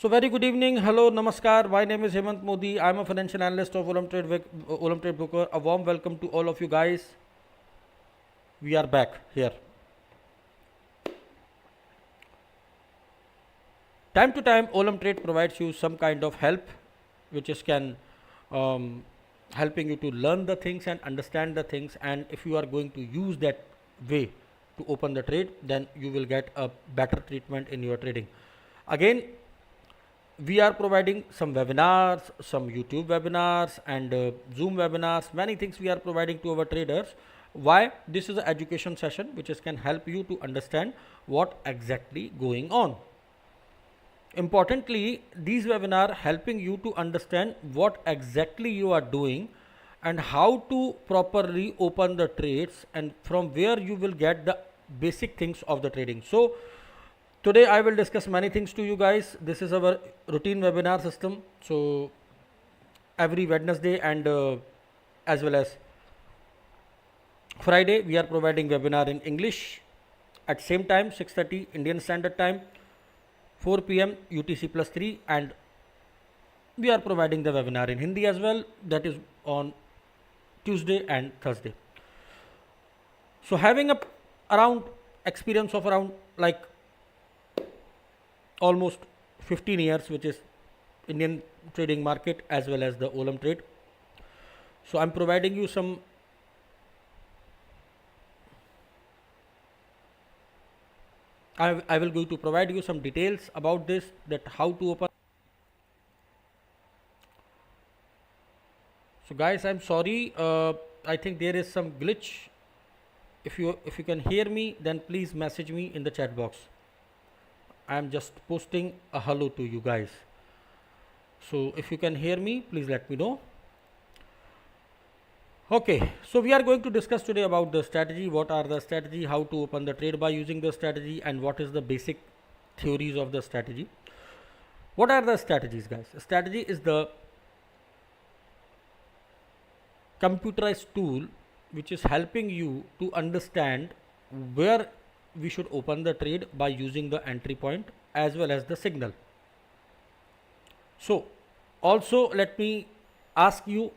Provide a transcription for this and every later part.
So very good evening, hello, namaskar. My name is Hemant Modi. I'm a financial analyst of Olymp Trade Broker. A warm welcome to all of you guys. We are back here. Time to time, Olymp Trade provides you some kind of help, which is helping you to learn the things and understand the things. And if you are going to use that way to open the trade, then you will get a better treatment in your trading. Again, we are providing some webinars, some YouTube webinars and Zoom webinars, many things we are providing to our traders. Why? This is an education session which can help you to understand what exactly going on. Importantly, these webinars helping you to understand what exactly you are doing and how to properly open the trades and from where you will get the basic things of the trading. So today I will discuss many things to you guys. This is our routine webinar system. So every Wednesday and as well as Friday we are providing webinar in English at same time 6:30 Indian Standard Time, 4 p.m. UTC plus 3, and we are providing the webinar in Hindi as well, that is on Tuesday and Thursday. So having around experience of around like almost 15 years, which is Indian trading market as well as the Olymp Trade. So I'm providing you some I will going to provide you some details about this, that how to open. So guys, I'm sorry, I think there is some glitch. If you can hear me, then please message me in the chat box. I am just posting a hello to you guys. So if you can hear me, please let me know. Okay, so we are going to discuss today about the strategy, what are the strategy, how to open the trade by using the strategy, and what is the basic theories of the strategy. What are the strategies, guys? Strategy is the computerized tool which is helping you to understand where we should open the trade by using the entry point as well as the signal. So also let me ask you,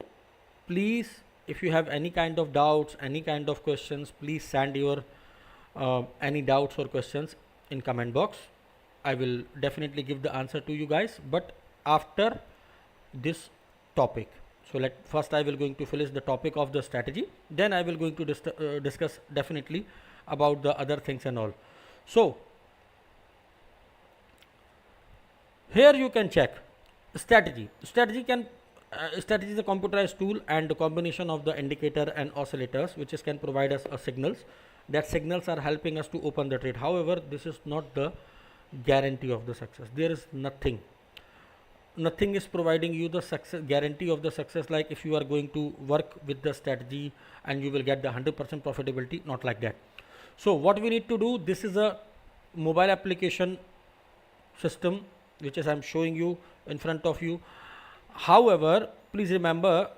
please, if you have any kind of doubts, any kind of questions, please send your any doubts or questions in comment box. I will definitely give the answer to you guys, but after this topic. So first I will going to finish the topic of the strategy, then I will going to discuss definitely about the other things and all. So here you can check strategy. Strategy is a computerized tool and the combination of the indicator and oscillators which can provide us signals. That signals are helping us to open the trade. However, this is not the guarantee of the success. There is nothing is providing you the success guarantee of the success, like if you are going to work with the strategy and you will get the 100% profitability, not like that. So what we need to do, this is a mobile application system which is I'm showing you in front of you. However, please remember,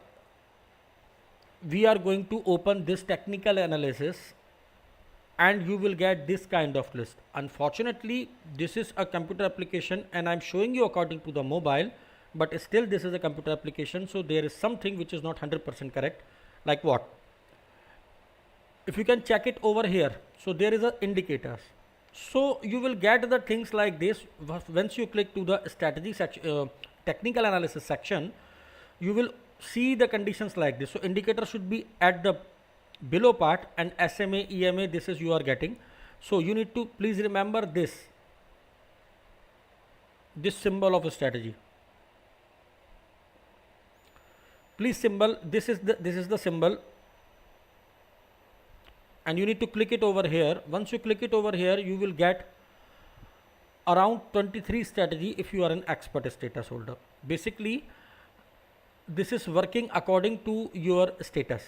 we are going to open this technical analysis and you will get this kind of list. Unfortunately, this is a computer application and I'm showing you according to the mobile, but still this is a computer application, so there is something which is not 100% correct. Like what? If you can check it over here, so there is a indicators. So you will get the things like this. Once you click to the strategy section, technical analysis section, you will see the conditions like this. So indicator should be at the below part and SMA, EMA, this is you are getting. So you need to please remember this symbol of a strategy. Please symbol, this is the symbol, and you need to click it over here. Once you click it over here, you will get around 23 strategy if you are an expert status holder. Basically, this is working according to your status.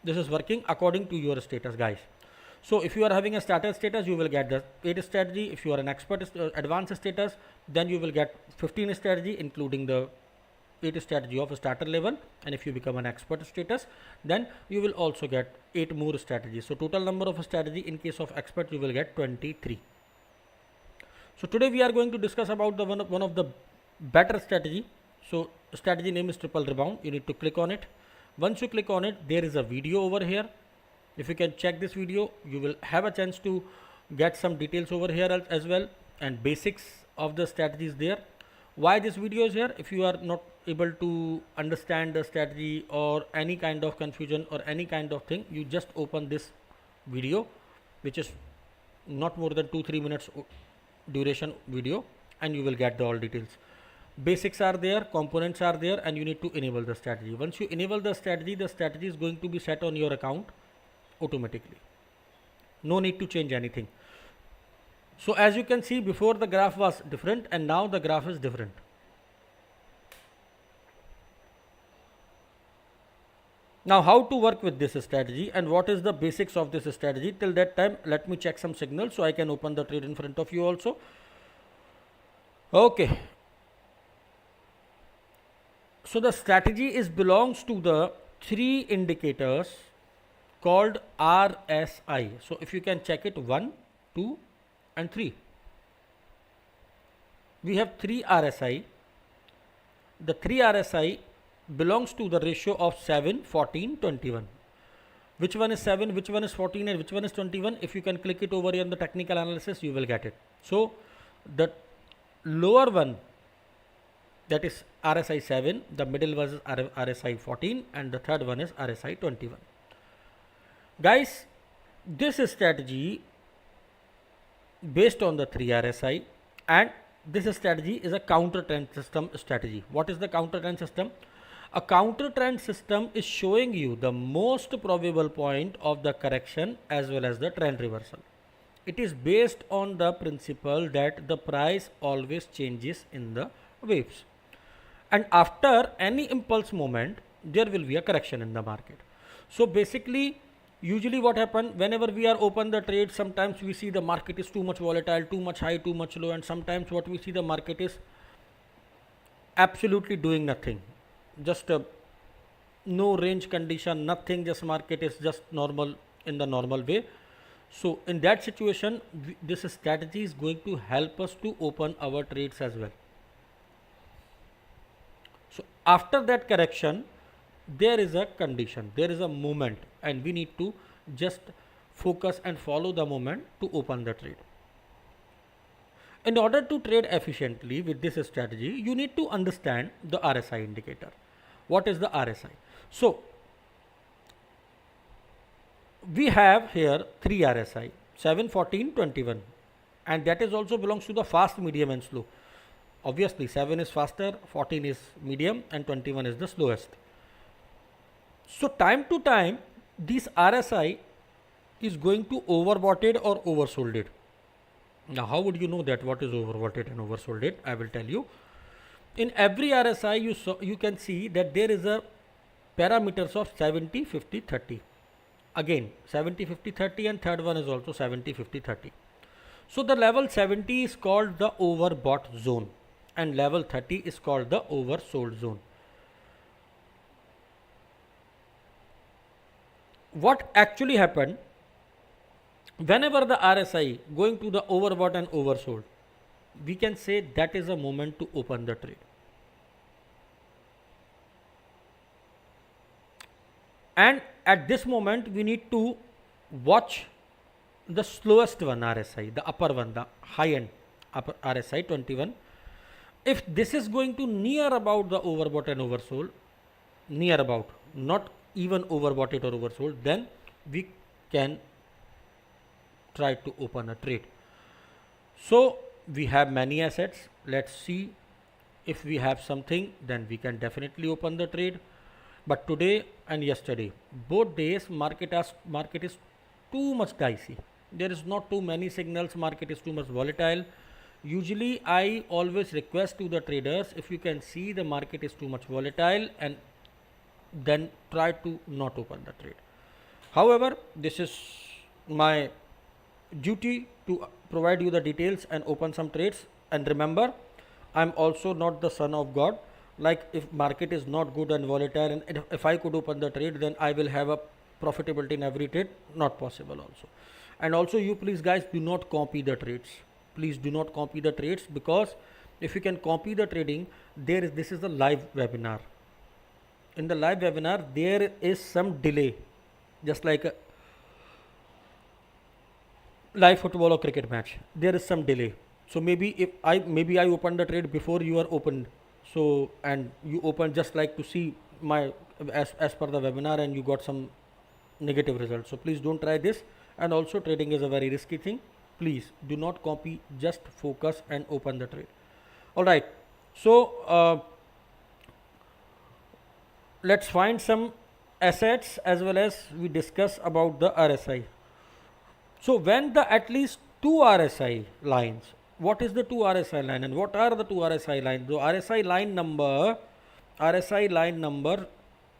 This is working according to your status, guys. So if you are having a starter status, you will get the 8 strategy. If you are an expert advanced status, then you will get 15 strategy, including the 8 strategy of a starter level. And if you become an expert status, then you will also get 8 more strategies. So total number of strategy in case of expert, you will get 23. So today we are going to discuss about the one of the better strategy. So strategy name is triple rebound. You need to click on it. Once you click on it, there is a video over here. If you can check this video, you will have a chance to get some details over here as well, and basics of the strategies there. Why this video is here? If you are not able to understand the strategy or any kind of confusion or any kind of thing, you just open this video, which is not more than 2-3 minutes duration video, and you will get the all details. Basics are there, components are there, and you need to enable the strategy. Once you enable the strategy is going to be set on your account automatically. No need to change anything. So as you can see, before the graph was different and now the graph is different. Now how to work with this strategy and what is the basics of this strategy? Till that time, let me check some signals so I can open the trade in front of you also. Okay. So the strategy belongs to the 3 indicators called RSI. So if you can check it, 1, 2 and 3. We have 3 RSI. The 3 RSI belongs to the ratio of 7, 14, 21. Which one is 7, which one is 14 and which one is 21? If you can click it over here in the technical analysis, you will get it. So the lower one, that is RSI 7, the middle was RSI 14 and the third one is RSI 21. Guys, this strategy based on the 3 RSI, and this strategy is a counter trend system strategy. What is the counter trend system? A counter trend system is showing you the most probable point of the correction as well as the trend reversal. It is based on the principle that the price always changes in the waves, and after any impulse moment there will be a correction in the market. So basically, usually what happens whenever we are open the trade, sometimes we see the market is too much volatile, too much high, too much low, and sometimes what we see, the market is absolutely doing nothing, just no range condition, nothing, just market is just normal in the normal way. So in that situation, this strategy is going to help us to open our trades as well. So after that correction, there is a condition, there is a movement, and we need to just focus and follow the movement to open the trade. In order to trade efficiently with this strategy, you need to understand the RSI indicator. What is the RSI? So we have here 3 RSI, 7, 14, 21, and that is also belongs to the fast, medium and slow. Obviously 7 is faster, 14 is medium and 21 is the slowest. So time to time, this RSI is going to overboughted or oversold. Now how would you know that what is overboughted and oversold? I will tell you. In every RSI you can see that there is a parameters of 70, 50, 30. Again 70, 50, 30, and third one is also 70, 50, 30. So the level 70 is called the overbought zone and level 30 is called the oversold zone. What actually happened, whenever the RSI going to the overbought and oversold, we can say that is a moment to open the trade. And at this moment we need to watch the slowest one RSI, the upper one, the high end upper RSI 21. If this is going to near about the overbought and oversold, near about, not even overbought it or oversold, then we can try to open a trade. So we have many assets. Let's see if we have something, then we can definitely open the trade. But today and yesterday, both days, market is too much dicey. There is not too many signals. Market is too much volatile. Usually I always request to the traders, if you can see the market is too much volatile, and then try to not open the trade. However, this is my duty to provide you the details and open some trades. And remember, I'm also not the son of God. Like, if market is not good and volatile, and if I could open the trade, then I will have a profitability in every trade. Not possible also. And also, you please guys, do not copy the trades. please do not copy the trades, because if you can copy the trading, this is a live webinar. In the live webinar there is some delay, just like a live football or cricket match, there is some delay. So maybe I open the trade before you are opened, so and you open just like to see my as per the webinar, and you got some negative results. So please don't try this. And also, trading is a very risky thing. Please do not copy, just focus and open the trade. All right, so let's find some assets as well as we discuss about the RSI. So when the at least two RSI lines, what is the two RSI line and what are the two RSI lines? The RSI line number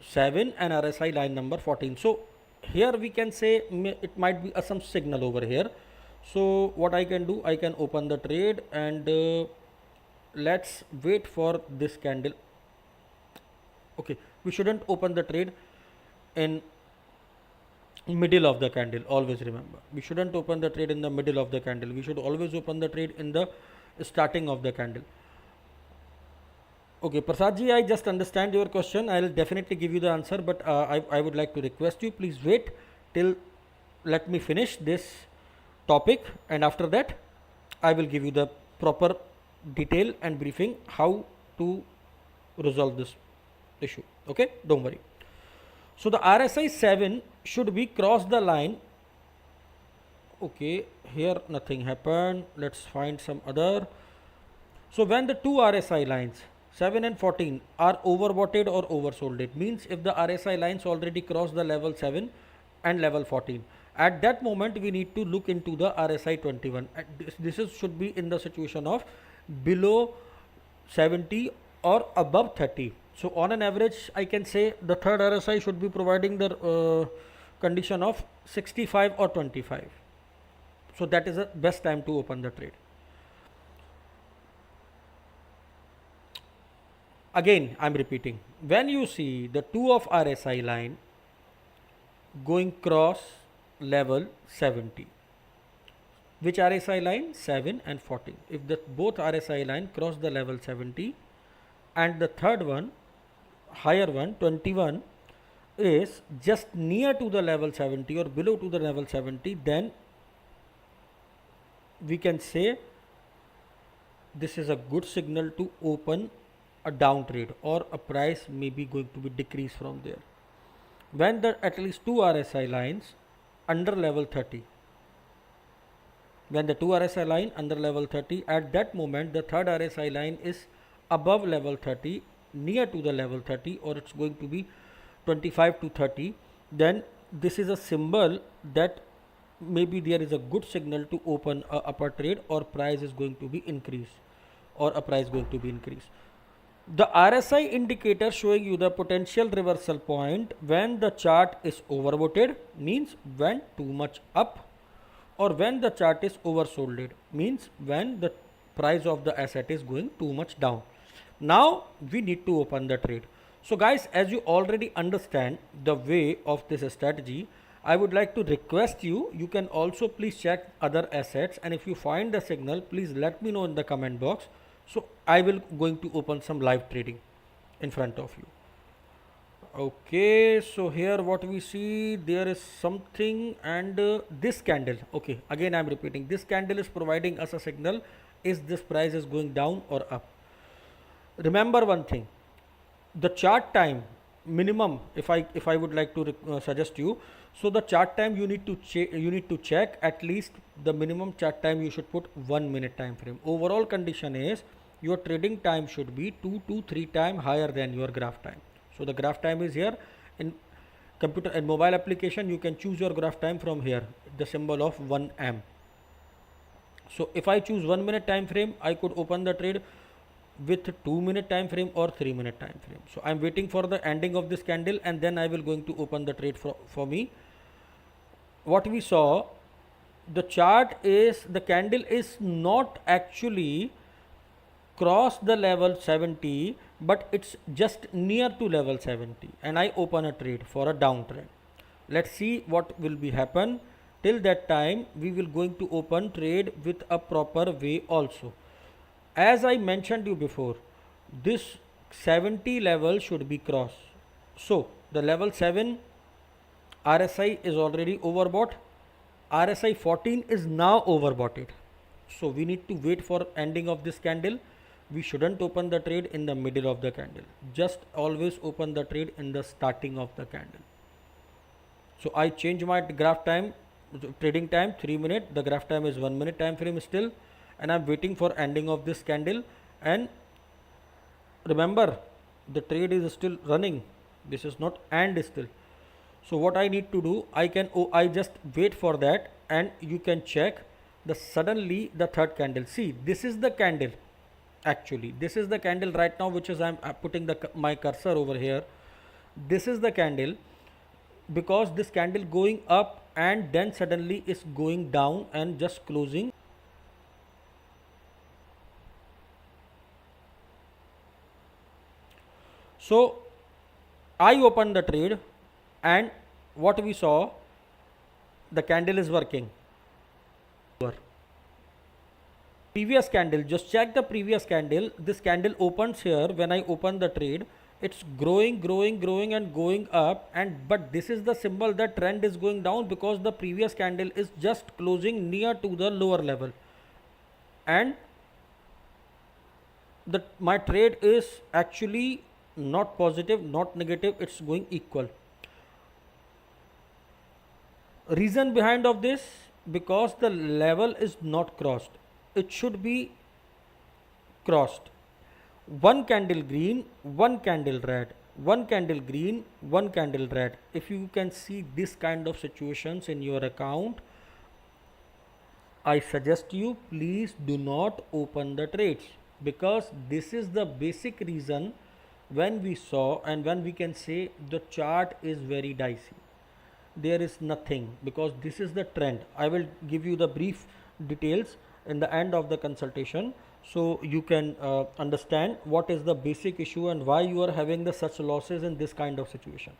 7 and RSI line number 14. So here we can say it might be some signal over here. So what I can do, I can open the trade and let's wait for this candle. Okay, we shouldn't open the trade in middle of the candle. Always remember, we shouldn't open the trade in the middle of the candle. We should always open the trade in the starting of the candle. Okay, Prasad ji, I just understand your question. I will definitely give you the answer, but I would like to request you, please wait till let me finish this topic, and after that I will give you the proper detail and briefing how to resolve this issue. Okay, don't worry. So the RSI 7 should be cross the line. Okay, here nothing happened. Let's find some other. So when the two RSI lines 7 and 14 are overbought or oversold, it means if the RSI lines already cross the level 7 and level 14, at that moment we need to look into the RSI 21. This should be in the situation of below 70 or above 30. So on an average, I can say the third RSI should be providing the condition of 65 or 25. So that is the best time to open the trade. Again, I am repeating, when you see the two of RSI line going cross level 70, which RSI line? 7 and 14. If the both RSI line cross the level 70 and the third one, higher one, 21, is just near to the level 70 or below to the level 70, then we can say this is a good signal to open a down trade, or a price may be going to be decreased from there. When the at least two RSI lines under level 30, when the two RSI line under level 30, at that moment the third RSI line is above level 30, near to the level 30, or it's going to be 25 to 30, then this is a symbol that maybe there is a good signal to open a upper trade, or price is going to be increased, or a price going to be increased. The RSI indicator showing you the potential reversal point when the chart is overbought, means went too much up, or when the chart is oversold, means when the price of the asset is going too much down. Now we need to open the trade. So guys, as you already understand the way of this strategy, I would like to request you, you can also please check other assets, and if you find the signal, please let me know in the comment box. So I will going to open some live trading in front of you. Okay, so here what we see, there is something, and this candle, okay, again I am repeating, this candle is providing us a signal, is this price is going down or up. Remember one thing, the chart time minimum, if I would like to suggest you, so the chart time you need to check at least the minimum chart time. You should put 1 minute time frame. Overall condition is your trading time should be 2 to 3 times higher than your graph time. So the graph time is here. In computer and mobile application, you can choose your graph time from here, the symbol of 1M. So if I choose 1 minute time frame, I could open the trade with 2 minute time frame or 3 minute time frame. So I'm waiting for the ending of this candle, and then I will going to open the trade for me. What we saw, the chart is, the candle is not actually cross the level 70, but it's just near to level 70, and I open a trade for a downtrend. Let's see what will be happen Till that time we will going to open trade with a proper way also. As I mentioned you before, this 70 level should be crossed. So the level 7 RSI is already overbought. RSI 14 is now overbought. So we need to wait for ending of this candle. We shouldn't open the trade in the middle of the candle. Just always open the trade in the starting of the candle. So I change my graph time, trading time 3 minutes. The graph time is 1 minute time frame still, and I'm waiting for ending of this candle. And remember, the trade is still running. This is not end still. So what I need to do, I just wait for that, and you can check the suddenly the third candle. See, this is the candle. Actually, this is the candle right now, which is I'm putting my cursor over here. This is the candle, because this candle going up and then suddenly is going down and just closing. So I opened the trade, and what we saw, the candle is working. Previous candle, just check the previous candle. This candle opens here. When I open the trade, it's growing and going up, and but this is the symbol that trend is going down, because the previous candle is just closing near to the lower level, and my trade is actually not positive, not negative, it's going equal. Reason behind of this, because the level is not crossed. It should be crossed. One candle green, one candle red, one candle green, one candle red. If you can see this kind of situations in your account, I suggest you, please do not open the trades, because this is the basic reason when we saw and when we can say the chart is very dicey. There is nothing, because this is the trend. I will give you the brief details in the end of the consultation, so you can understand what is the basic issue and why you are having the such losses in this kind of situation.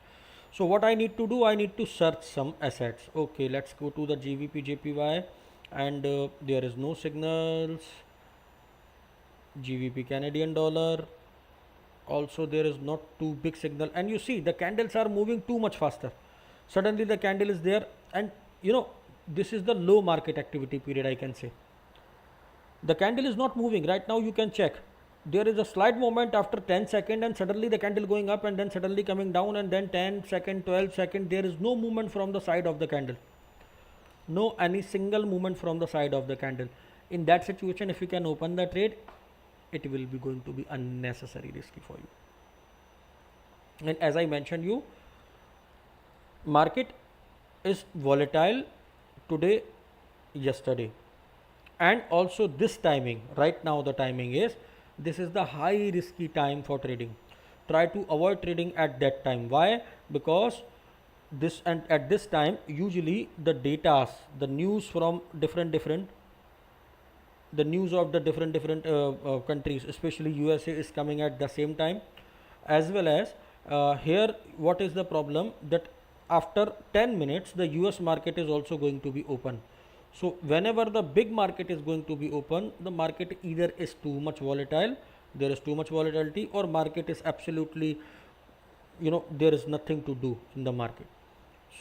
So what I need to do, I need to search some assets. Okay, let's go to the GBP JPY, and there is no signals. GBP Canadian dollar, also there is not too big signal, and you see the candles are moving too much faster. Suddenly the candle is there, and this is the low market activity period, I can say. The candle is not moving right now. You can check, there is a slight moment after 10 seconds, and suddenly the candle going up and then suddenly coming down, and then 10 second, 12 second, there is no movement from the side of the candle, no any single movement from the side of the candle. In that situation, if you can open the trade, it will be going to be unnecessary risky for you. And as I mentioned you, market is volatile today, yesterday, and also this timing. Right now the timing is, this is the high risky time for trading. Try to avoid trading at that time. Why? Because this, and at this time usually the data, the news from different the news of the different countries, especially USA, is coming at the same time, as well as here what is the problem, that after 10 minutes the US market is also going to be open. So whenever the big market is going to be open, the market either is too much volatile, there is too much volatility, or market is absolutely, there is nothing to do in the market.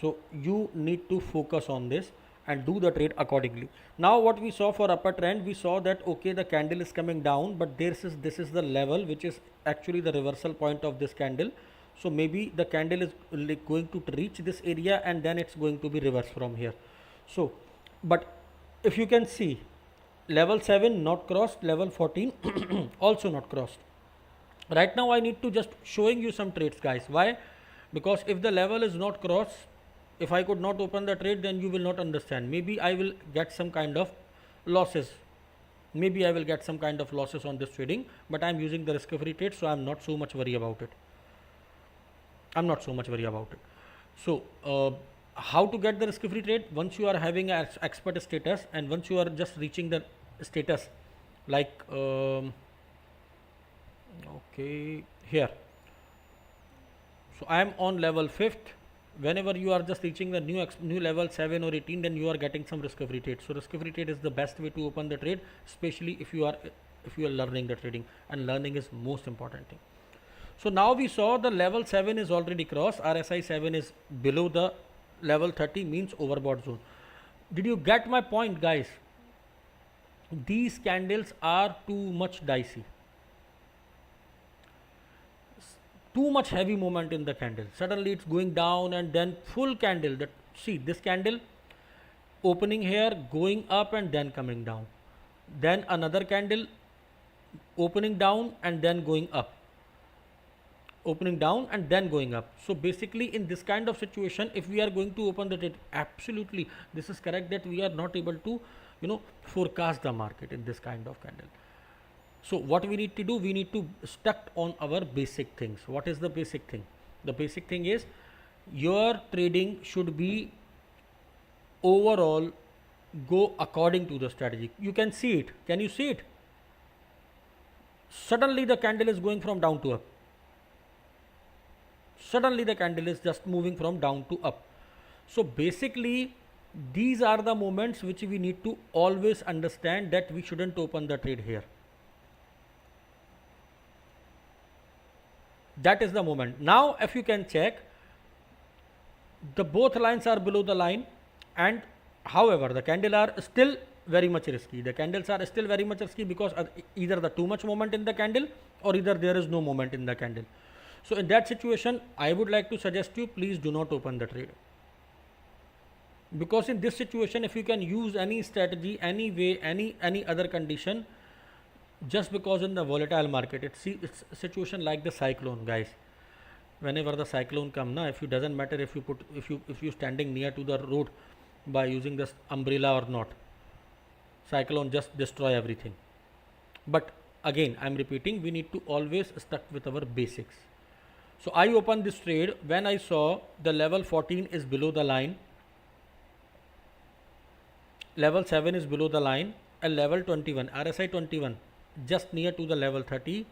So you need to focus on this and do the trade accordingly. Now what we saw for upper trend, we saw that okay, the candle is coming down, but this is the level which is actually the reversal point of this candle. So maybe the candle is going to reach this area, and then it's going to be reversed from here. So but if you can see, level 7 not crossed, level 14 also not crossed. Right now I need to just showing you some trades, guys. Why? Because if the level is not crossed, if I could not open the trade, then you will not understand. Maybe I will get some kind of losses. Maybe I will get some kind of losses on this trading, but I'm using the risk free trade, so I'm not so much worried about it. So how to get the risk free trade? Once you are having an expert status, and once you are just reaching the status, like okay, here. So I am on level 5th, Whenever you are just reaching the new level 7 or 18, then you are getting some risk free trade. So risk free trade is the best way to open the trade, especially if you are learning the trading, and learning is most important thing. So now we saw the level 7 is already crossed. RSI 7 is below the level 30, means overbought zone. Did you get my point, guys? These candles are too much dicey. Too much heavy movement in the candle. Suddenly it's going down and then full candle. That, see this candle opening here, going up and then coming down. Then another candle opening down and then going up. Opening down and then going up. So basically in this kind of situation, if we are going to open the trade, absolutely this is correct that we are not able to forecast the market in this kind of candle. So what we need to do, we need to stuck on our basic things. What is the basic thing? The basic thing is your trading should be overall go according to the strategy. You can see it. Can you see it? Suddenly the candle is going from down to up. Suddenly the candle is just moving from down to up. So basically these are the moments which we need to always understand, that we shouldn't open the trade here. That is the moment. Now if you can check, the both lines are below the line, and however the candle are still very much risky. The candles are still very much risky because either the too much movement in the candle or either there is no movement in the candle. So in that situation, I would like to suggest you, please do not open the trade, because in this situation, if you can use any strategy, any way, any other condition, just because in the volatile market, it's a situation like the cyclone, guys. Whenever the cyclone come, if you doesn't matter if you standing near to the road by using this umbrella or not, cyclone just destroy everything. But again, I'm repeating, we need to always stuck with our basics. So I opened this trade when I saw the level 14 is below the line, level 7 is below the line, and level 21, RSI 21, just near to the level 30,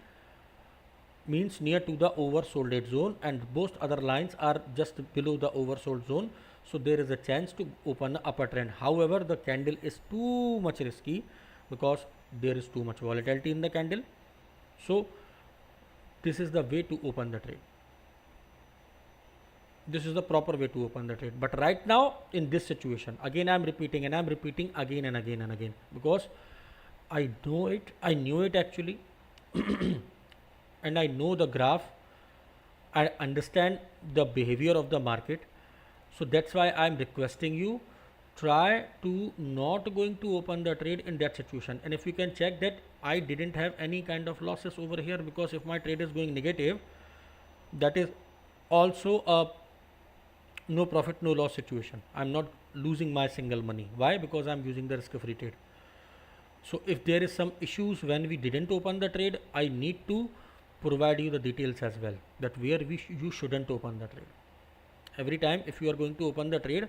means near to the oversold zone, and both other lines are just below the oversold zone. So there is a chance to open the upper trend. However, the candle is too much risky because there is too much volatility in the candle. So this is the way to open the trade. This is the proper way to open the trade. But right now in this situation, again I am repeating and I am repeating again and again and again, because I know it, I knew it actually and I know the graph, I understand the behavior of the market. So that's why I am requesting you, try to not going to open the trade in that situation. And if you can check that I didn't have any kind of losses over here, because if my trade is going negative, that is also a no profit no loss situation. I'm not losing my single money. Why? Because I'm using the risk free trade. So if there is some issues when we didn't open the trade, I need to provide you the details as well, that where you shouldn't open the trade. Every time if you are going to open the trade,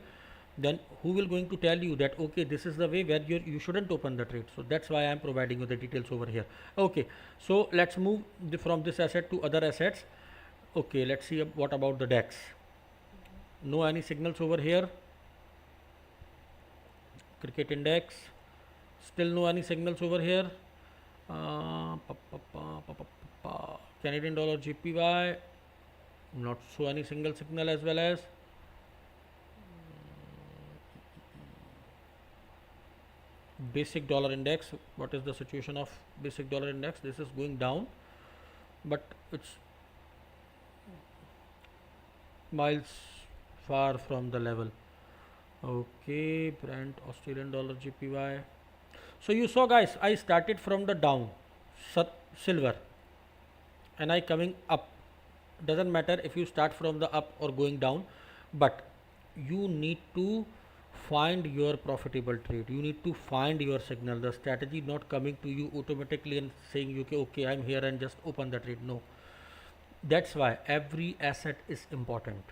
then who will going to tell you that okay, this is the way where you shouldn't open the trade. So that's why I am providing you the details over here. Okay, so let's move from this asset to other assets. Okay, let's see what about the DEX. No any signals over here. Cricket index, still no any signals over here. Canadian dollar GPY, not show any single signal, as well as basic dollar index. What is the situation of basic dollar index? This is going down, but it's miles far from the level. Okay, Brent Australian dollar GPY. So you saw, guys, I started from the down, silver, and I coming up. Doesn't matter if you start from the up or going down, but you need to find your profitable trade. You need to find your signal. The strategy not coming to you automatically and saying you okay, I'm here and just open the trade. No, that's why every asset is important.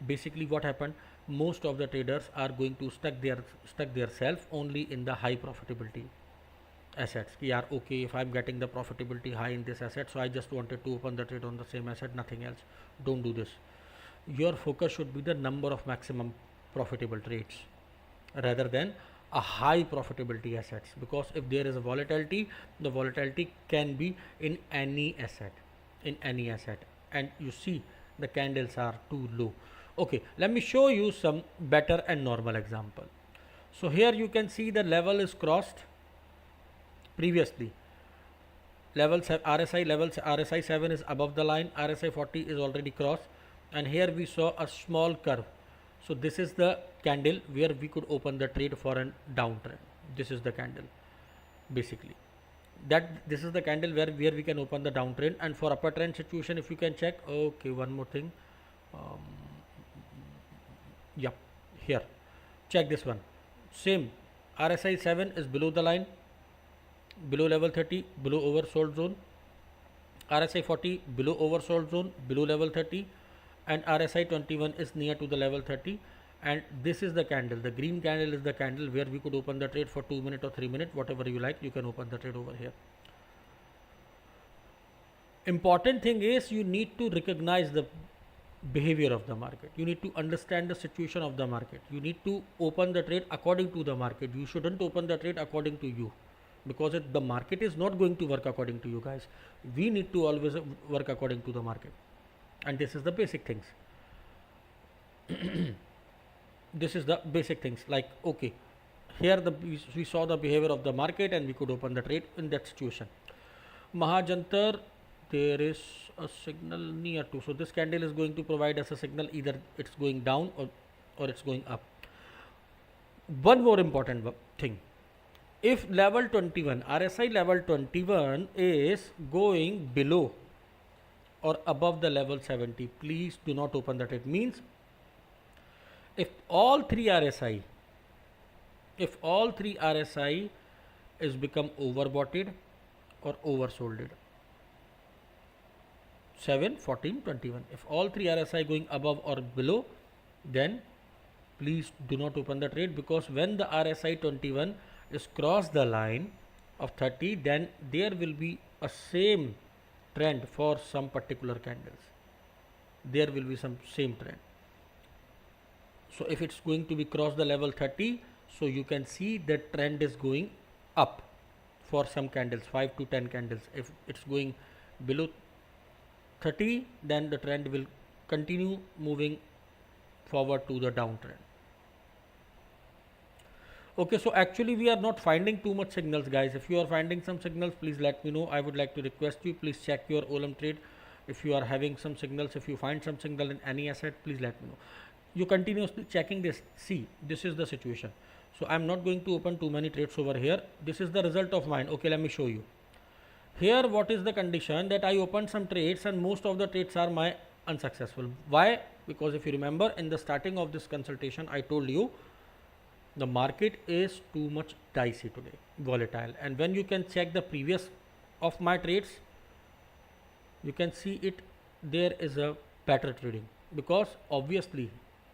Basically what happened, most of the traders are going to stuck their self only in the high profitability assets. Yeah, okay, if I'm getting the profitability high in this asset, so I just wanted to open the trade on the same asset, nothing else. Don't do this. your focus should be the number of maximum profitable trades rather than a high profitability assets, because if there is a volatility, the volatility can be in any asset, and you see the candles are too low. Okay, let me show you some better and normal example. So here you can see the level is crossed previously. Levels have RSI levels, RSI 7 is above the line, RSI 40 is already crossed, and here we saw a small curve. So this is the candle where we could open the trade for a downtrend. This is the candle basically. This is the candle where we can open the downtrend. And for upper trend situation, if you can check, okay, one more thing, yep, here check this one, same RSI 7 is below the line, below level 30, below oversold zone, RSI 40 below oversold zone, below level 30, and RSI 21 is near to the level 30. And this is the candle, the green candle is the candle where we could open the trade for 2 minutes or 3 minutes, whatever you like, you can open the trade over here. Important thing is you need to recognize the behavior of the market, you need to understand the situation of the market, you need to open the trade according to the market. You shouldn't open the trade according to you, because the market is not going to work according to you guys. We need to always work according to the market, and this is the basic things. This is the basic things, like, okay, here we saw the behavior of the market and we could open the trade in that situation. Mahajantar, there is a signal near to, so this candle is going to provide us a signal, either it's going down or it's going up. One more important thing, if level 21, RSI level 21 is going below or above the level 70, please do not open the trade. Means if all three RSI is become overboughted or oversolded, 7, 14, 21, if all three RSI going above or below, then please do not open the trade, because when the RSI 21 is cross the line of 30, then there will be a same trend for some particular candles, there will be some same trend. So if it's going to be cross the level 30, so you can see the trend is going up for some candles, 5 to 10 candles. If it's going below 30, then the trend will continue moving forward to the downtrend. Okay, so actually we are not finding too much signals, guys. If you are finding some signals, please let me know. I would like to request you, please check your Olymptrade. If you are having some signals, if you find some signal in any asset, please let me know. You continuously checking this. See, this is the situation. So I'm not going to open too many trades over here. This is the result of mine. Okay, let me show you. Here, what is the condition, that I opened some trades and most of the trades are my unsuccessful. Why? Because if you remember in the starting of this consultation, I told you the market is too much dicey today, volatile. And when you can check the previous of my trades, you can see it, there is a better trading, because obviously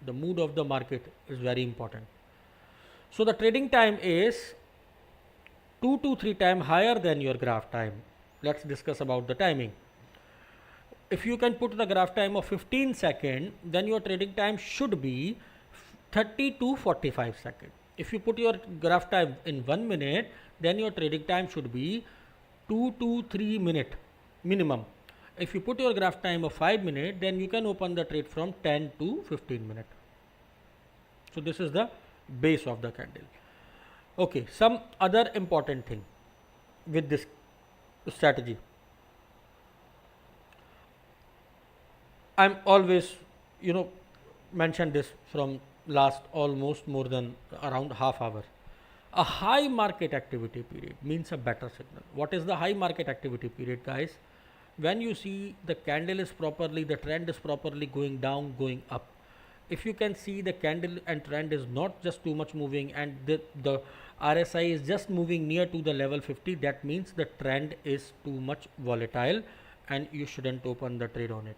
the mood of the market is very important. So the trading time is 2 to 3 times higher than your graph time. Let's discuss about the timing. If you can put the graph time of 15 seconds, then your trading time should be 30 to 45 seconds. If you put your graph time in 1 minute, then your trading time should be 2 to 3 minutes minimum. If you put your graph time of 5 minutes, then you can open the trade from 10 to 15 minutes. So this is the base of the candle. Okay, some other important thing with this strategy. I'm always, mentioned this from last almost more than around half hour. A high market activity period means a better signal. What is the high market activity period, guys? When you see the candle is properly, the trend is properly going down, going up. If you can see the candle and trend is not just too much moving, and the RSI is just moving near to the level 50, that means the trend is too much volatile and you shouldn't open the trade on it.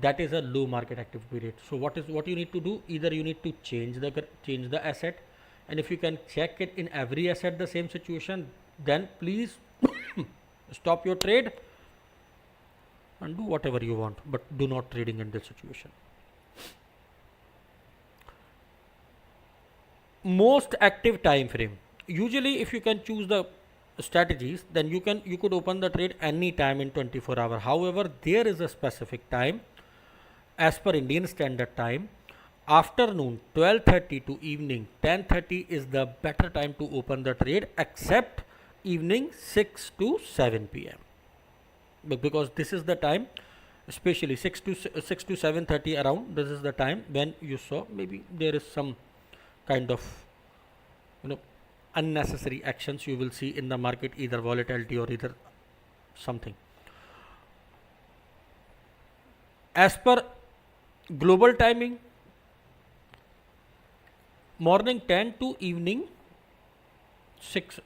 That is a low market activity period. So what you need to do, either you need to change the asset, and if you can check it in every asset the same situation, then please stop your trade and do whatever you want, but do not trading in this situation. Most active time frame. Usually if you can choose the strategies, then you could open the trade any time in 24 hours. However, there is a specific time as per Indian Standard Time. Afternoon 12:30 to evening 10:30 is the better time to open the trade, except evening 6 to 7 p.m. because this is the time, especially 6 to 7:30 around. This is the time when you saw maybe there is some kind of unnecessary actions you will see in the market, either volatility or either something. As per global timing, morning 10 to evening 6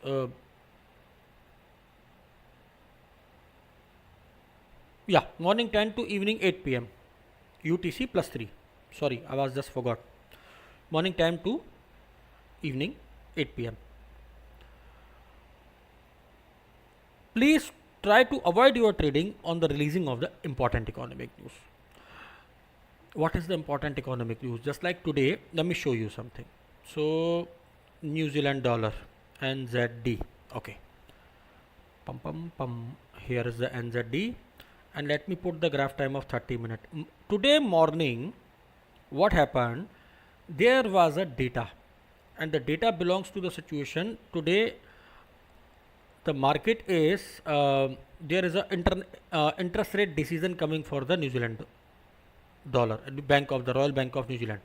morning 10 to evening 8 p.m. UTC plus 3. Sorry, I was just forgot. Morning 10 to evening 8 p.m. Please try to avoid your trading on the releasing of the important economic news. What is the important economic news? Just like today, let me show you something. So, New Zealand dollar, NZD. Okay. Here is the NZD. And let me put the graph time of 30 minutes. Today morning, what happened? There was a data, and the data belongs to the situation. Today, the market is there is a interest rate decision coming for the New Zealand dollar, the Royal Bank of New Zealand.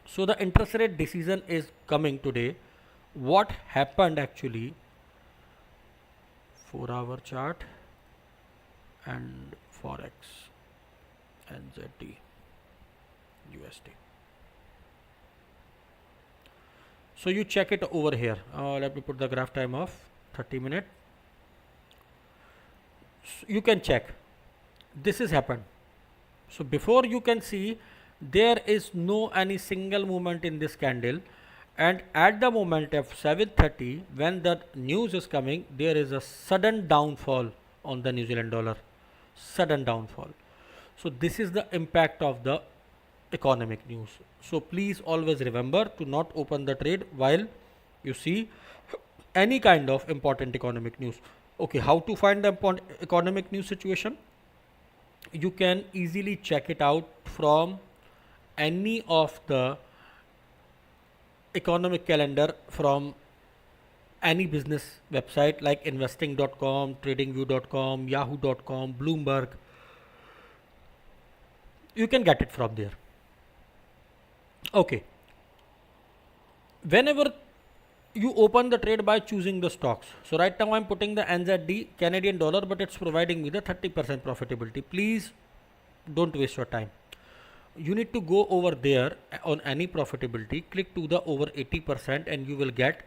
So the interest rate decision is coming today. What happened actually? 4-hour chart and Forex, NZD, USD. So you check it over here. Let me put the graph time of 30 minutes. So you can check. This has happened. So before you can see, there is no any single movement in this candle, and at the moment of 7:30, when the news is coming, there is a sudden downfall on the New Zealand dollar. Sudden downfall. So this is the impact of the economic news. So please always remember to not open the trade while you see any kind of important economic news. Okay, how to find the economic news situation? You can easily check it out from any of the economic calendar from any business website like investing.com, tradingview.com, yahoo.com, Bloomberg. You can get it from there. Okay. Whenever you open the trade by choosing the stocks. So right now I'm putting the NZD Canadian dollar, but it's providing me the 30% profitability. Please don't waste your time. You need to go over there on any profitability, click to the over 80%, and you will get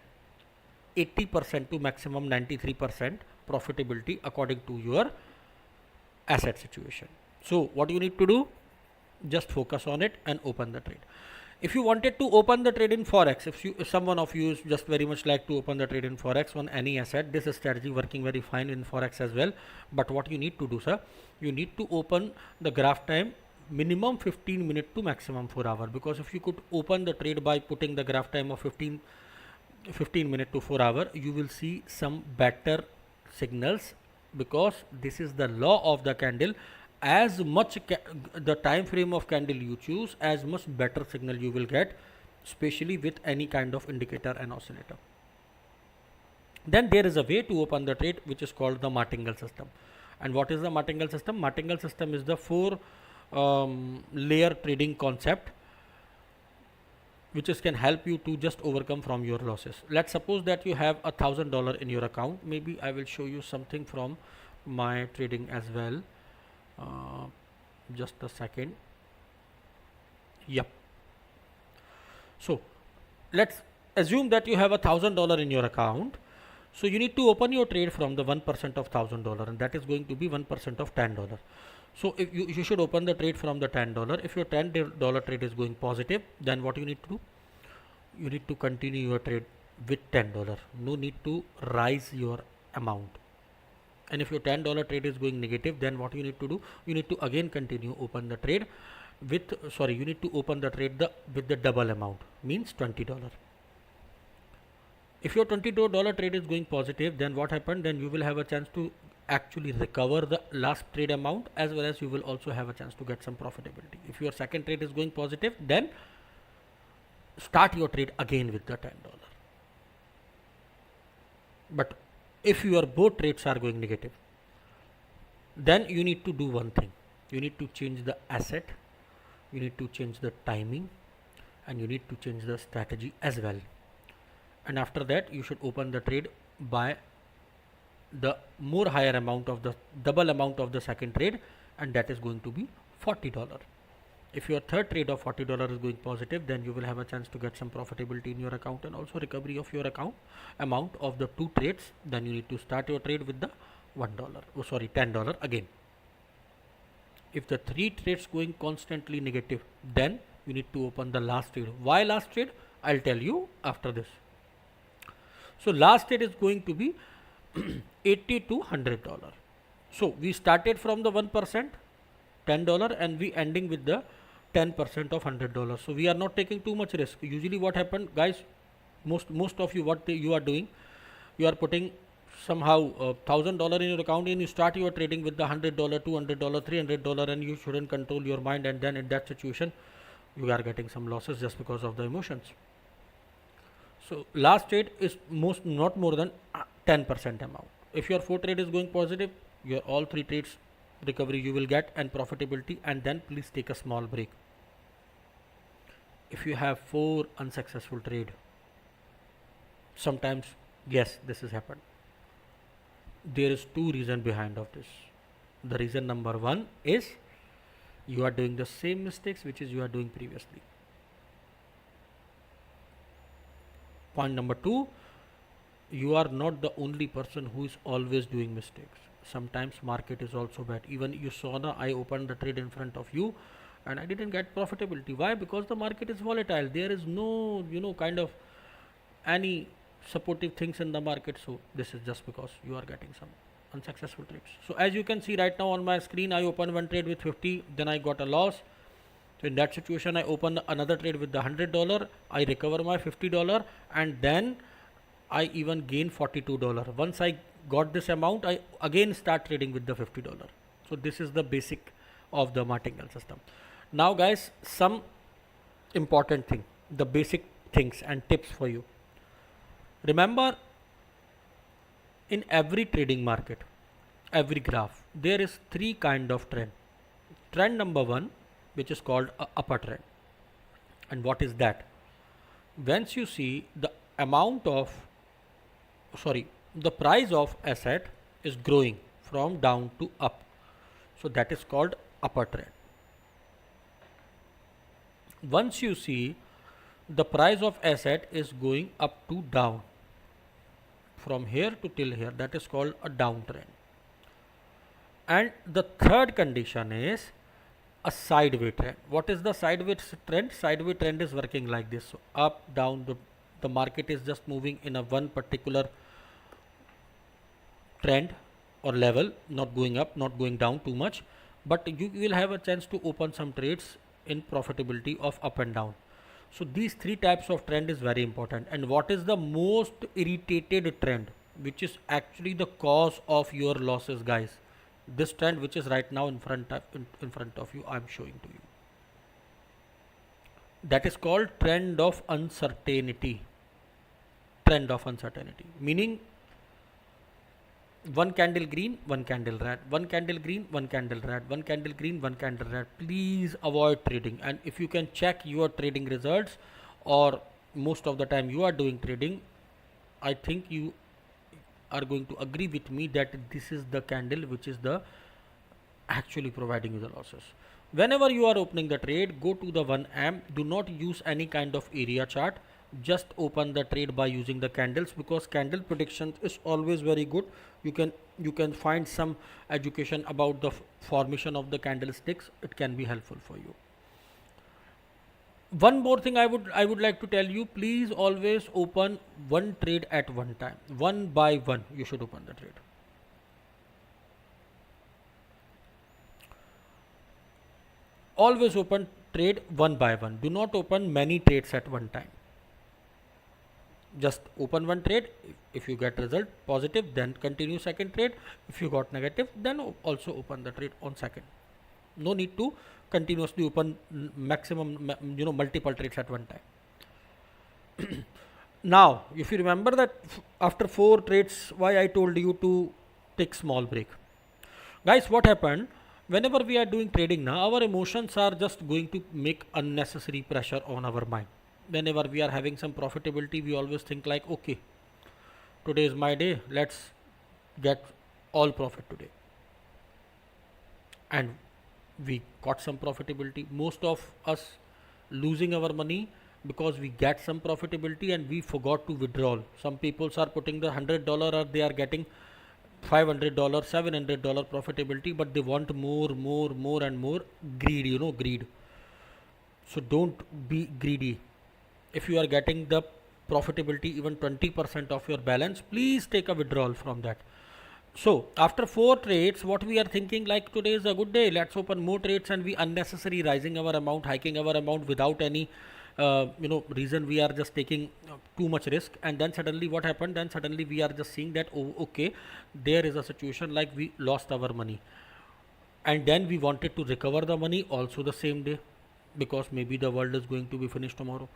80% to maximum 93% profitability according to your asset situation. So what you need to do, just focus on it and open the trade. If you wanted to open the trade in Forex, if someone of you is just very much like to open the trade in Forex on any asset, this is strategy working very fine in Forex as well. But what you need to do, sir, you need to open the graph time minimum 15 minutes to maximum 4 hours, because if you could open the trade by putting the graph time of 15 minutes to 4 hours, you will see some better signals, because this is the law of the candle. As much the time frame of candle you choose, as much better signal you will get, especially with any kind of indicator and oscillator. Then there is a way to open the trade which is called the Martingale system. And what is the Martingale system? Martingale system is the 4 layer trading concept which can help you to just overcome from your losses. Let's suppose that you have $1,000 in your account. Maybe I will show you something from my trading as well. Just a second. Yep. So let's assume that you have $1,000 in your account. So you need to open your trade from the 1% of $1,000, and that is going to be 1% of $10. So if you should open the trade from the $10. If your $10 trade is going positive, then what you need to do? You need to continue your trade with $10. No need to rise your amount. And if your $10 trade is going negative, then what you need to do, you need to again continue open the trade with, you need to open the trade with the double amount, means $20. If your $22 trade is going positive, then what happened? Then you will have a chance to actually recover the last trade amount, as well as you will also have a chance to get some profitability. If your second trade is going positive, then start your trade again with the $10. But if your both trades are going negative, then you need to do one thing. You need to change the asset, you need to change the timing, and you need to change the strategy as well. And after that, you should open the trade by the more higher amount of the double amount of the second trade, and that is going to be $40. If your third trade of $40 is going positive, then you will have a chance to get some profitability in your account and also recovery of your account amount of the two trades. Then you need to start your trade with the $10 again. If the three trades going constantly negative, then you need to open the last trade. Why last trade? I'll tell you after this. So last trade is going to be $80 to $100. So we started from the 1%, $10, and we ending with the 10% of $100. So we are not taking too much risk. Usually what happened, guys, most of you, you are doing, you are putting somehow $1,000 in your account, and you start your trading with the $100, $200, $300, and you shouldn't control your mind, and then in that situation you are getting some losses just because of the emotions. So last trade is not more than 10% amount. If your 4 trade is going positive, your all 3 trades recovery you will get and profitability, and then please take a small break. If you have 4 unsuccessful trade, sometimes, yes, this has happened. There is 2 reasons behind of this. The reason number 1 is you are doing the same mistakes which is you are doing previously. Point number 2, you are not the only person who is always doing mistakes. Sometimes market is also bad. Even you saw I opened the trade in front of you and I didn't get profitability. Why? Because the market is volatile. There is no, kind of any supportive things in the market. So this is just because you are getting some unsuccessful trades. So as you can see right now on my screen, I opened one trade with 50, then I got a loss. So in that situation, I open another trade with the $100, I recover my $50, and then I even gain $42. Once I got this amount, I again start trading with the $50. So this is the basic of the Martingale system. Now guys, some important thing, the basic things and tips for you. Remember, in every trading market, every graph, there is 3 kind of trend. Trend number 1, which is called a upper trend. And what is that? Once you see the the price of asset is growing from down to up. So that is called upper trend. Once you see the price of asset is going up to down, from here to till here, that is called a downtrend. And the third condition is a sideways trend. What is the sideways trend? Sideways trend is working like this. So up, down, the market is just moving in a one particular trend or level, not going up, not going down too much, but you will have a chance to open some trades in profitability of up and down. So these 3 types of trend is very important. And what is the most irritated trend, which is actually the cause of your losses, guys? This trend which is right now in front of you, I am showing to you. That is called trend of uncertainty. Trend of uncertainty, meaning one candle green, one candle red, one candle green, one candle red, one candle green, one candle red. Please avoid trading. And if you can check your trading results, or most of the time you are doing trading, I think you are going to agree with me that this is the candle which is the actually providing you the losses. Whenever you are opening the trade, go to the 1 amp. Do not use any kind of area chart. Just open the trade by using the candles, because candle prediction is always very good. You can find some education about the formation of the candlesticks. It can be helpful for you. One more thing I would like to tell you, please always open one trade at one time. One by one you should open the trade. Always open trade one by one. Do not open many trades at one time. Just open one trade. If you get result positive, then continue second trade. If you got negative, then also open the trade on second. No need to continuously open maximum, multiple trades at one time. Now, if you remember that after 4 trades, why I told you to take small break. Guys, what happened? Whenever we are doing trading now, our emotions are just going to make unnecessary pressure on our mind. Whenever we are having some profitability, we always think like, okay, today is my day, let's get all profit today. And we got some profitability. Most of us losing our money because we get some profitability and we forgot to withdraw. Some people are putting the $100 or they are getting $500, $700 profitability, but they want more and more. Greed, greed. So don't be greedy. If you are getting the profitability even 20% of your balance, please take a withdrawal from that. So after 4 trades, what we are thinking, like today is a good day, let's open more trades, and we unnecessarily rising our amount, hiking our amount without any reason. We are just taking too much risk, and then suddenly what happened? Then suddenly we are just seeing that, oh, okay, there is a situation like we lost our money, and then we wanted to recover the money also the same day, because maybe the world is going to be finished tomorrow.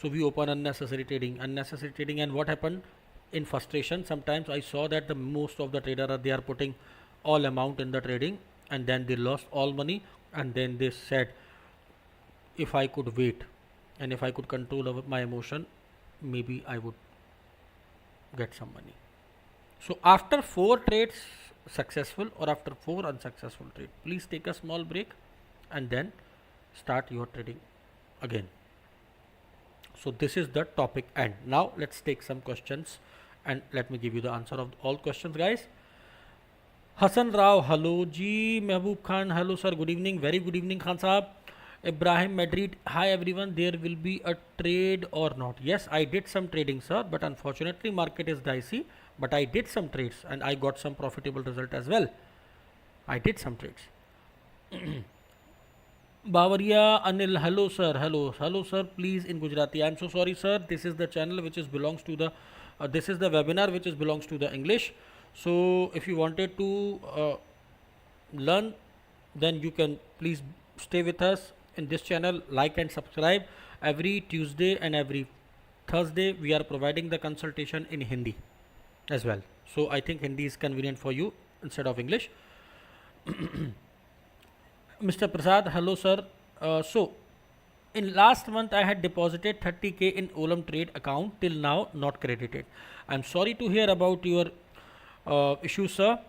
So we open unnecessary trading, and what happened? In frustration, sometimes I saw that the most of the trader they are putting all amount in the trading, and then they lost all money, and then they said, if I could wait and if I could control my emotion, maybe I would get some money. So after 4 trades successful or after 4 unsuccessful trade, please take a small break and then start your trading again. So this is the topic end. Now let's take some questions and let me give you the answer of all questions, guys. Hassan Rao, hello ji. Mehboob Khan, hello sir, good evening. Very good evening, Khan Saab. Ibrahim Madrid, hi everyone. There will be a trade or not? Yes, I did some trading, sir, but unfortunately market is dicey, but I did some trades and I got some profitable result as well. I did some trades. Bavaria Anil, hello sir, hello sir, please in Gujarati. I am so sorry sir, this is the channel which is belongs to the this is the webinar which is belongs to the English. So if you wanted to learn, then you can please stay with us in this channel, like and subscribe. Every Tuesday and every Thursday we are providing the consultation in Hindi as well. So I think Hindi is convenient for you instead of English. Mr. Prasad, hello sir. So in last month I had deposited 30k in Olymptrade account, till now not credited. I'm sorry to hear about your issue, sir.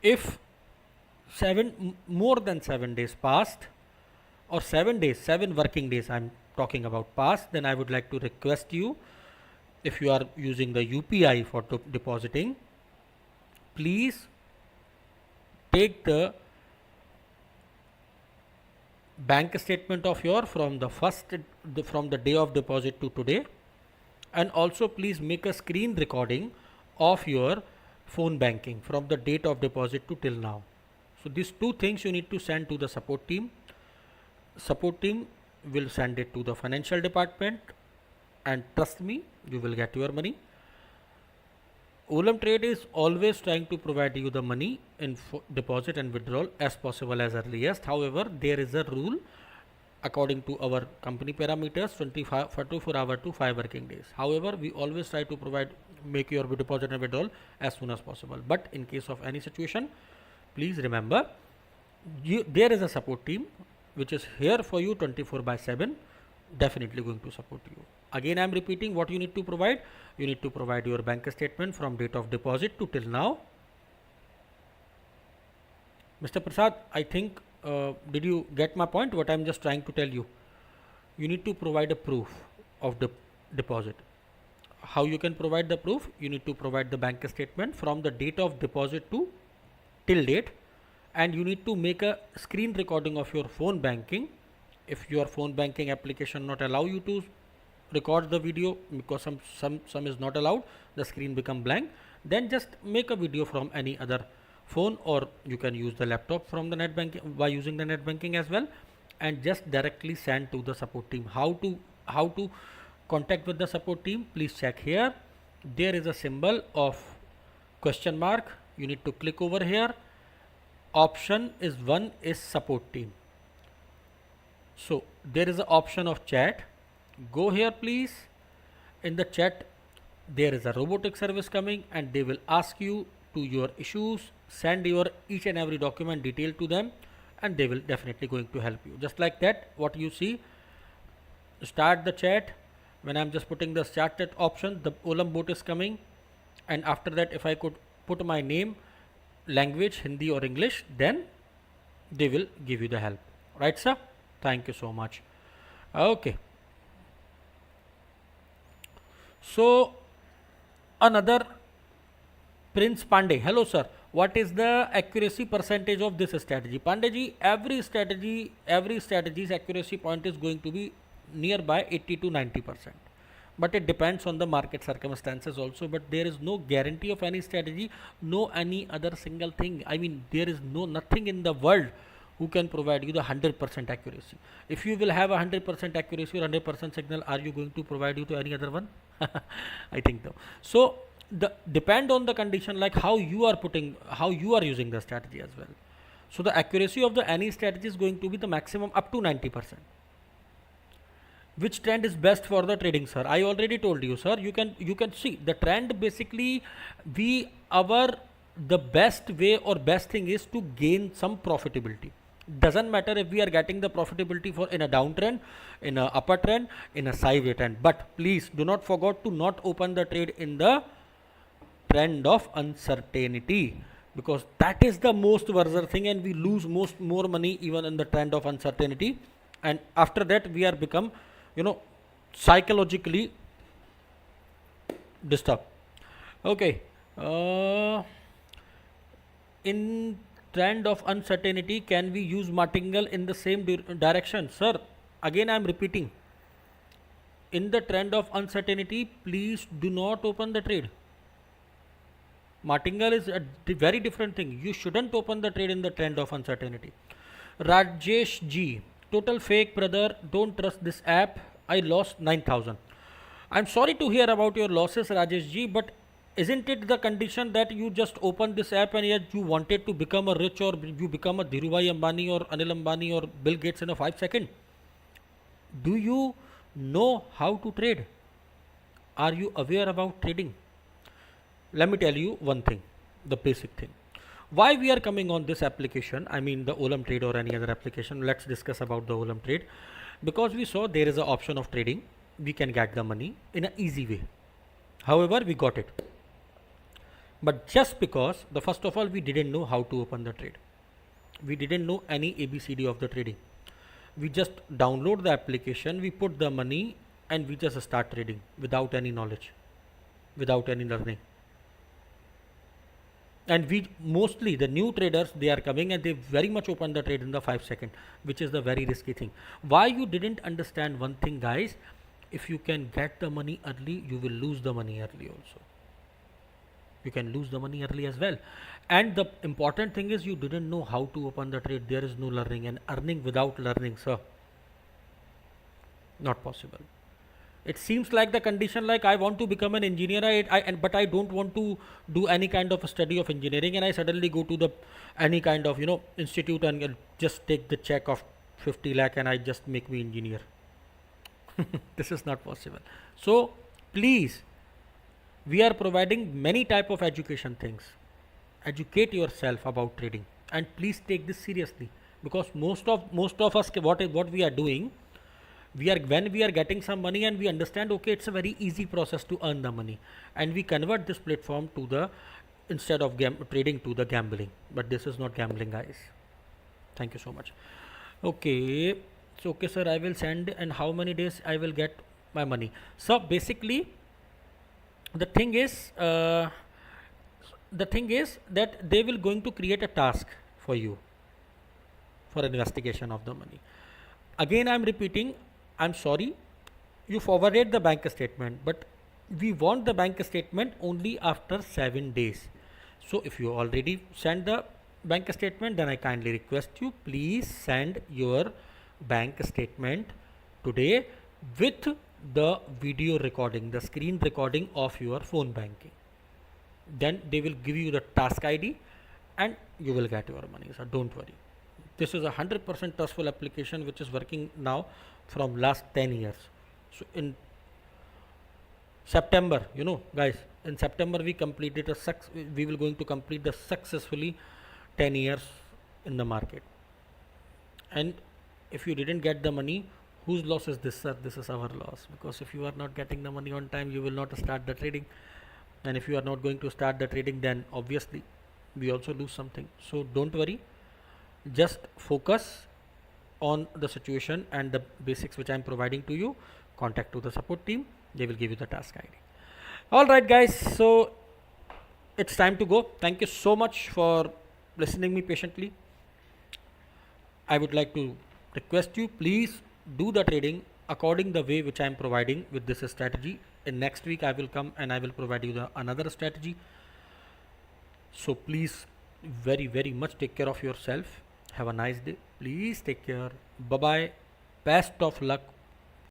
If more than 7 days passed, or 7 days, 7 working days I'm talking about past, then I would like to request you, if you are using the UPI for depositing, please take the bank statement of your from the day of deposit to today, and also please make a screen recording of your phone banking from the date of deposit to till now. So these 2 things you need to send to the support team. Support team will send it to the financial department, and trust me, you will get your money. Olymp Trade is always trying to provide you the money in deposit and withdrawal as possible as earliest. However, there is a rule according to our company parameters, 24 hours to 5 working days. However, we always try to make your deposit and withdrawal as soon as possible. But in case of any situation, please remember, there is a support team which is here for you 24/7, definitely going to support you. Again, I am repeating what you need to provide. You need to provide your bank statement from date of deposit to till now. Mr. Prasad, I think, did you get my point? What I am just trying to tell you. You need to provide a proof of the deposit. How you can provide the proof? You need to provide the bank statement from the date of deposit to till date, and you need to make a screen recording of your phone banking. If your phone banking application not allow you to record the video, because some is not allowed, the screen become blank, then just make a video from any other phone, or you can use the laptop from the net banking by using the net banking as well, and just directly send to the support team. How to contact with the support team? Please check here. There is a symbol of question mark. You need to click over here. Option is one is support team. So there is an option of chat. Go here please. In the chat there is a robotic service coming, and they will ask you to your issues, send your each and every document detail to them, and they will definitely going to help you. Just like that, what you see, start the chat. When I'm just putting the start chat option, the Olymp bot is coming, and after that if I could put my name, language, Hindi or English, then they will give you the help. Right sir? Thank you so much. Okay. So another Prince Pandey. Hello sir. What is the accuracy percentage of this strategy? Pandey, every strategy's accuracy point is going to be nearby 80 to 90%. But it depends on the market circumstances also. But there is no guarantee of any strategy, no any other single thing. I mean, there is nothing in the world who can provide you the 100% accuracy. If you will have a 100% accuracy or 100% signal, are you going to provide you to any other one? I think no. So depend on the condition, like how you are using the strategy as well. So the accuracy of the any strategy is going to be the maximum up to 90%. Which trend is best for the trading, sir? I already told you, sir. You can see the trend. Basically, the best way or best thing is to gain some profitability. Doesn't matter if we are getting the profitability for in a downtrend, in a upper trend, in a sideways trend. But please do not forget to not open the trade in the trend of uncertainty, because that is the most worst thing, and we lose more money even in the trend of uncertainty. And after that we are become psychologically disturbed. Okay. In trend of uncertainty, can we use Martingale in the same direction? Sir, again I am repeating, in the trend of uncertainty, please do not open the trade. Martingale is a very different thing. You shouldn't open the trade in the trend of uncertainty. Rajesh G, total fake brother, don't trust this app. I lost 9,000. I'm sorry to hear about your losses, Rajesh Ji, but isn't it the condition that you just opened this app and yet you wanted to become a rich, or you become a Dhirubhai Ambani or Anil Ambani or Bill Gates in a 5 seconds? Do you know how to trade? Are you aware about trading? Let me tell you one thing, the basic thing. Why we are coming on this application, I mean the Olymp Trade or any other application. Let's discuss about the Olymp Trade, because we saw there is an option of trading. We can get the money in an easy way. However, we got it. But just because first of all, we didn't know how to open the trade. We didn't know any ABCD of the trading. We just download the application, we put the money, and we just start trading without any knowledge, without any learning. And mostly the new traders, they are coming and they very much open the trade in the 5 seconds, which is the very risky thing. Why you didn't understand one thing, guys? If you can get the money early, you will lose the money early also. You can lose the money early as well. And the important thing is you didn't know how to open the trade. There is no learning, and earning without learning, sir, not possible. It seems like the condition like I want to become an engineer, but I don't want to do any kind of a study of engineering, and I suddenly go to any kind of institute and just take the check of 50 lakh and I just make me engineer. This is not possible. So please, we are providing many type of education things. Educate yourself about trading, and please take this seriously, because most of us, what we are doing, when we are getting some money and we understand, okay, it's a very easy process to earn the money, and we convert this platform to instead of trading to the gambling. But this is not gambling, guys. Thank you so much. Okay, so okay sir, I will send, and how many days I will get my money? So basically the thing is that they will going to create a task for you for investigation of the money. Again I am repeating, I'm sorry, you forwarded the bank statement, but we want the bank statement only after 7 days. So if you already sent the bank statement, then I kindly request you, please send your bank statement today with the video recording, the screen recording of your phone banking. Then they will give you the task ID and you will get your money. So don't worry. This is a 100% trustful application which is working now from last 10 years. So in September, guys, in September we will going to complete the successfully 10 years in the market. And if you didn't get the money, whose loss is this, sir? This is our loss, because if you are not getting the money on time, you will not start the trading, and if you are not going to start the trading, then obviously we also lose something. So don't worry, just focus on the situation and the basics which I am providing to you. Contact to the support team, they will give you the task ID. All right guys, so it's time to go. Thank you so much for listening me patiently. I would like to request you, please do the trading according the way which I am providing with this strategy. In next week I will come and I will provide you another strategy. So please very much take care of yourself. Have a nice day. Please take care. Bye bye. Best of luck